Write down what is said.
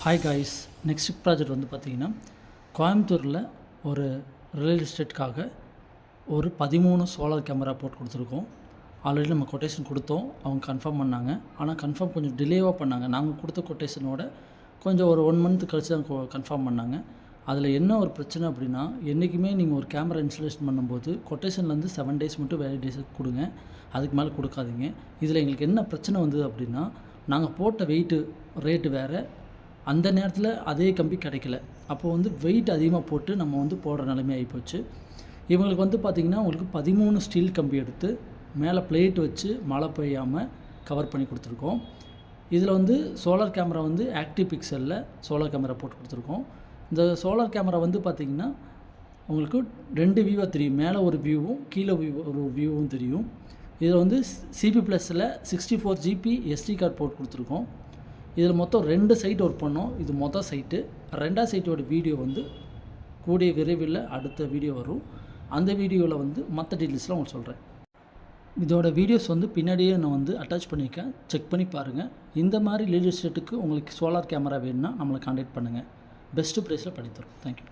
Hi guys, next project வந்து பார்த்திங்கன்னா கோயம்புத்தூரில் ஒரு ரியல் எஸ்டேட்காக ஒரு 13 சோலார் கேமரா போட்டு கொடுத்துருக்கோம். ஆல்ரெடி நம்ம கொட்டேஷன் கொடுத்தோம், அவங்க கன்ஃபார்ம் பண்ணாங்க. ஆனால் கன்ஃபார்ம் கொஞ்சம் டிலேவாக பண்ணாங்க. நாங்கள் கொடுத்த கொட்டேஷனோட கொஞ்சம் ஒரு 1 மந்த் கழிச்சு தான் கன்ஃபார்ம் பண்ணாங்க. அதில் என்ன ஒரு பிரச்சனை அப்படின்னா, என்றைக்குமே நீங்கள் ஒரு கேமரா இன்ஸ்டலேஷன் பண்ணும்போது கொட்டேஷன்லேருந்து 7 டேஸ் மட்டும் வேலிடேஷன் கொடுங்க, அதுக்கு மேலே கொடுக்காதீங்க. இதில் எங்களுக்கு என்ன பிரச்சனை வந்தது அப்படின்னா, நாங்கள் போட்ட ரேட்டு வேறு, அந்த நேரத்தில் அதே கம்பி கிடைக்கல. அப்போ வந்து வெயிட் அதிகமாக போட்டு நம்ம வந்து போடுற நிலைமை ஆகிப்போச்சு. இவங்களுக்கு வந்து பார்த்திங்கன்னா உங்களுக்கு 13 ஸ்டீல் கம்பி எடுத்து மேலே பிளேட் வச்சு மழை பெய்யாமல் கவர் பண்ணி கொடுத்துருக்கோம். இதில் வந்து சோலார் கேமரா வந்து ஆக்டிவ் பிக்சலில் சோலார் கேமரா போட்டு கொடுத்துருக்கோம். இந்த சோலார் கேமரா வந்து பார்த்திங்கன்னா உங்களுக்கு 2 வியூவாக தெரியும். மேலே ஒரு வியூவும் கீழே ஒரு வியூவும் தெரியும். இதில் வந்து சிபி ப்ளஸில் 64 GB SD கார்டு போட்டு கொடுத்துருக்கோம். இதில் மொத்தம் 2 சைட் ஒர்க் பண்ணோம். இது மொதல் சைட்டு. 2ஆவது சைட்டோட வீடியோ வந்து கூடிய விரைவில் அடுத்த வீடியோ வரும். அந்த வீடியோவில் வந்து மற்ற டீட்டெயில்ஸ்லாம் உங்களுக்கு சொல்கிறேன். இதோட வீடியோஸ் வந்து பின்னாடியே நான் வந்து அட்டாச் பண்ணியிருக்கேன், செக் பண்ணி பாருங்கள். இந்த மாதிரி ரியல் எஸ்டேட்டுக்கு உங்களுக்கு சோலார் கேமரா வேணும்னா நம்மளை கான்டாக்ட் பண்ணுங்கள். பெஸ்ட்டு ப்ரைஸில் பண்ணித்தரோம். தேங்க்யூ.